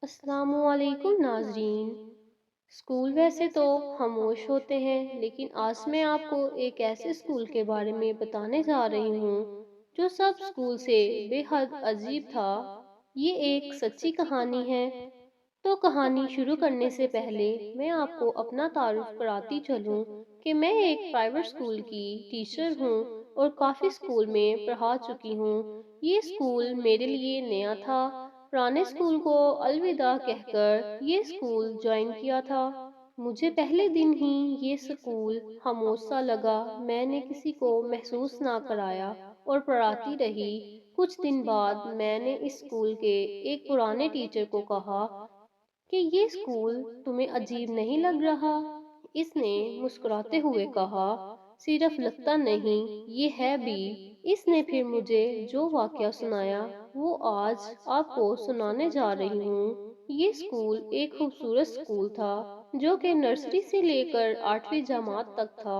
السلام علیکم ناظرین۔ اسکول ویسے تو خاموش ہوتے ہیں لیکن آج میں آپ کو ایک ایسے اسکول کے بارے میں بتانے جا رہی ہوں جو سب اسکول سے بے حد عجیب تھا۔ یہ ایک سچی کہانی ہے۔ تو کہانی شروع کرنے سے پہلے میں آپ کو اپنا تعارف کراتی چلوں کہ میں ایک پرائیویٹ اسکول کی ٹیچر ہوں اور کافی اسکول میں پڑھا چکی ہوں۔ یہ اسکول میرے لیے نیا تھا۔ پرانے اسکول کو الوداع کہہ کر یہ اسکول جوائن کیا تھا۔ مجھے پہلے دن ہی یہ اسکول خاموش سا لگا۔ میں نے کسی کو محسوس نہ کرایا اور پڑھاتی رہی۔ کچھ دن بعد میں نے اس اسکول کے ایک پرانے ٹیچر کو کہا کہ یہ اسکول تمہیں عجیب نہیں لگ رہا؟ اس نے مسکراتے ہوئے کہا، صرف لگتا نہیں، یہ ہے بھی۔ اس نے پھر مجھے جو واقعہ سنایا وہ آج آپ کو سنانے جا رہی ہوں۔ یہ اسکول ایک خوبصورت اسکول تھا جو کہ نرسری سے لے کر 8ویں جماعت تک تھا۔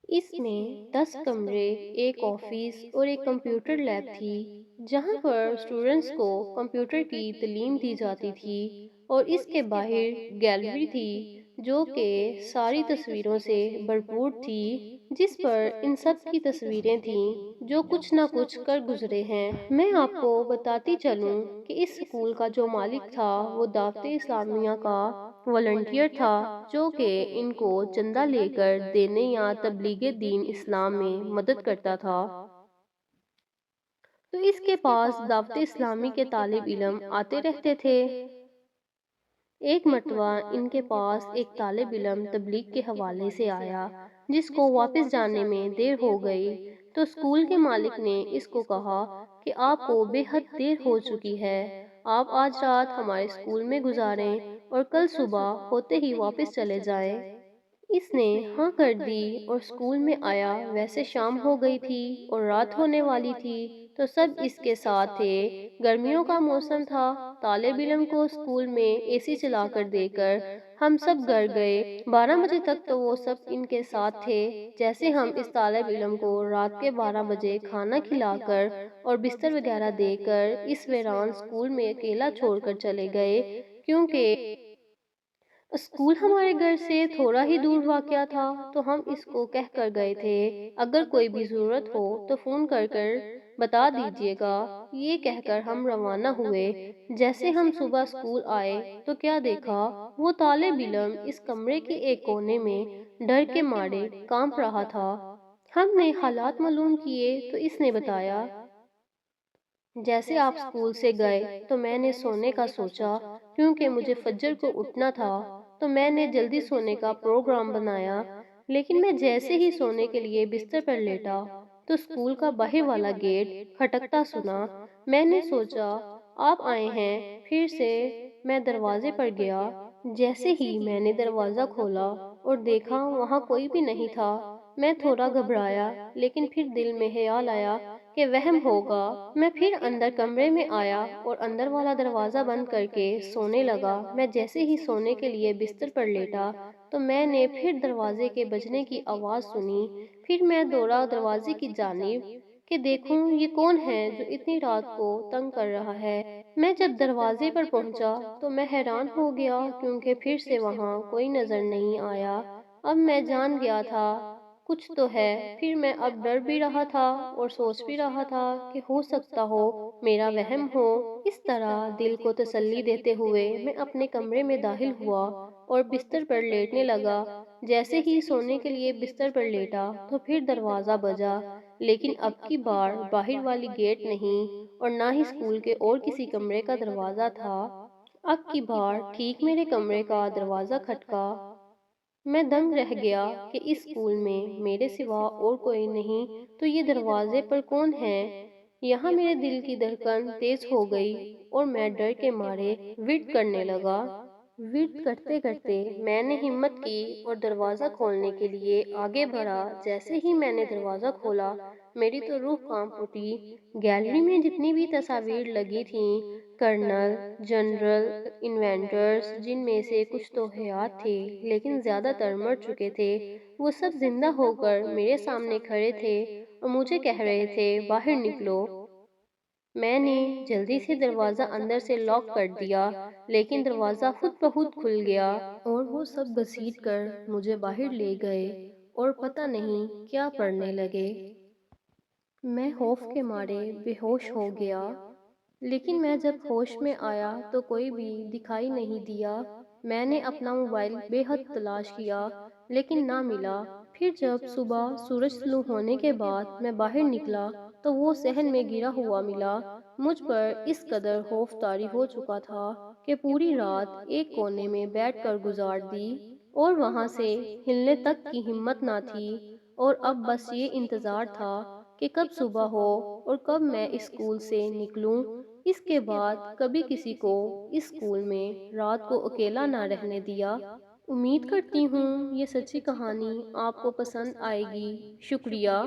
اس میں 10 کمرے، ایک آفس اور ایک کمپیوٹر لیب تھی جہاں پر اسٹوڈنٹس کو کمپیوٹر کی تعلیم دی جاتی تھی، اور اس کے باہر گیلری تھی جو کہ ساری تصویروں سے بھرپور تھی، جس پر ان سب کی تصویریں تھیں جو کچھ نہ کچھ کر گزرے ہیں۔ میں آپ کو بتاتی چلوں کہ اس اسکول کا جو مالک تھا وہ دعوت اسلامیہ کا والنٹیئر تھا جو کہ ان کو چندہ لے کر دینے یا تبلیغ دین اسلام میں مدد کرتا تھا۔ تو اس کے پاس دعوت اسلامی کے طالب علم آتے رہتے تھے۔ ایک مرتبہ ان کے پاس ایک طالب علم تبلیغ کے حوالے سے آیا جس کو واپس جانے میں دیر ہو گئی، تو اسکول کے مالک نے اس کو کہا کہ آپ کو بے حد دیر ہو چکی ہے، آپ آج رات ہمارے اسکول میں گزاریں اور کل صبح ہوتے ہی واپس چلے جائیں۔ اس نے ہاں کر دی اور اسکول میں آیا۔ ویسے شام ہو گئی تھی اور رات ہونے والی تھی، تو سب اس کے ساتھ تھے۔ گرمیوں کا موسم تھا۔ طالب علم کو اسکول میں اے سی چلا کر دے کر ہم سب گھر گئے۔ 12 بجے تک تو وہ سب ان کے ساتھ تھے۔ جیسے ہم اس طالب علم کو رات کے 12 بجے کھانا کھلا کر اور بستر وغیرہ دے کر اس ویران اسکول میں اکیلا چھوڑ کر چلے گئے، کیونکہ اسکول ہمارے گھر سے تھوڑا ہی دور واقع تھا، تو ہم اس کو کہہ کر گئے تھے اگر کوئی بھی ضرورت ہو تو فون کر کر بتا دیجیے گا۔ یہ کہہ کر ہم روانہ ہوئے۔ جیسے ہم صبح اسکول آئے تو کیا دیکھا، وہ طالب علم اس کمرے کے ایک کونے میں ڈر کے مارے کانپ رہا تھا۔ ہم نے حالات معلوم کیے تو اس نے بتایا، جیسے آپ اسکول سے گئے تو میں نے سونے کا سوچا، کیونکہ مجھے فجر کو اٹھنا تھا تو میں نے جلدی سونے کا پروگرام بنایا، لیکن میں جیسے ہی سونے کے لیے بستر پر لیٹا تو اسکول کا باہر والا گیٹ کھٹکتا سنا۔ میں نے سوچا آپ آئے ہیں، پھر سے میں دروازے پر گیا۔ جیسے ہی میں نے دروازہ کھولا اور دیکھا وہاں کوئی بھی نہیں تھا، میں تھوڑا گھبرایا، لیکن پھر دل میں خیال آیا کہ وہم ہوگا۔ میں پھر اندر کمرے میں آیا اور اندر والا دروازہ بند کر کے سونے لگا۔ میں جیسے ہی سونے کے لیے بستر پر لیٹا تو میں نے پھر دروازے کے بجنے کی آواز سنی۔ پھر میں دوڑا دروازے کی جانب کہ دیکھوں یہ کون ہے جو اتنی رات کو تنگ کر رہا ہے۔ میں جب دروازے پر پہنچا تو میں حیران ہو گیا، کیونکہ پھر سے وہاں کوئی نظر نہیں آیا۔ اب میں جان گیا تھا کچھ تو ہے۔ پھر میں اب ڈر بھی رہا تھا اور سوچ بھی رہا تھا کہ ہو سکتا ہو میرا وہم ہو۔ اس طرح دل کو تسلی دیتے ہوئے میں اپنے کمرے میں داخل ہوا اور بستر پر لیٹنے لگا۔ جیسے ہی سونے کے لیے بستر پر لیٹا تو پھر دروازہ بجا، لیکن اب کی بار باہر والی گیٹ نہیں اور نہ ہی اسکول کے اور کسی کمرے کا دروازہ تھا۔ اب کی بار ٹھیک میرے کمرے کا دروازہ کھٹکا۔ میں دنگ رہ گیا کہ اس اسکول میں میرے سوا اور کوئی نہیں، تو یہ دروازے پر کون ہے؟ یہاں میرے دل کی دھڑکن تیز ہو گئی اور میں ڈر کے مارے ورد کرنے لگا۔ ورد کرتے کرتے میں نے ہمت کی اور دروازہ کھولنے کے لیے آگے بڑھا۔ جیسے ہی میں نے دروازہ کھولا میری تو روح کانپ اٹھی۔ گیلری میں جتنی بھی تصاویر لگی تھیں، کرنل، جنرل، انوینٹرز، جن میں سے کچھ تو حیات تھے لیکن زیادہ تر مر چکے تھے، وہ سب زندہ ہو کر میرے سامنے کھڑے تھے اور مجھے کہہ رہے تھے باہر نکلو۔ میں نے جلدی سے دروازہ اندر سے لاک کر دیا، لیکن دروازہ خود بخود کھل گیا اور وہ سب گھسیٹ کر مجھے باہر لے گئے اور پتہ نہیں کیا پڑھنے لگے۔ میں خوف کے مارے بے ہوش ہو گیا، لیکن میں جب ہوش میں آیا تو کوئی بھی دکھائی نہیں دیا۔ میں نے اپنا موبائل بے حد تلاش کیا لیکن نہ ملا۔ پھر جب صبح سورج طلوع ہونے کے بعد میں باہر نکلا تو وہ صحن میں گرا ہوا ملا۔ مجھ پر اس قدر خوف طاری ہو چکا تھا کہ پوری رات ایک کونے میں بیٹھ کر گزار دی اور وہاں سے ہلنے تک کی ہمت نہ تھی، اور اب بس یہ انتظار تھا کہ کب صبح ہو اور کب میں اسکول سے نکلوں۔ اس کے بعد کبھی کسی کو اس اسکول میں رات کو اکیلا نہ رہنے دیا۔ امید کرتی ہوں یہ سچی کہانی آپ کو پسند آئے گی۔ شکریہ۔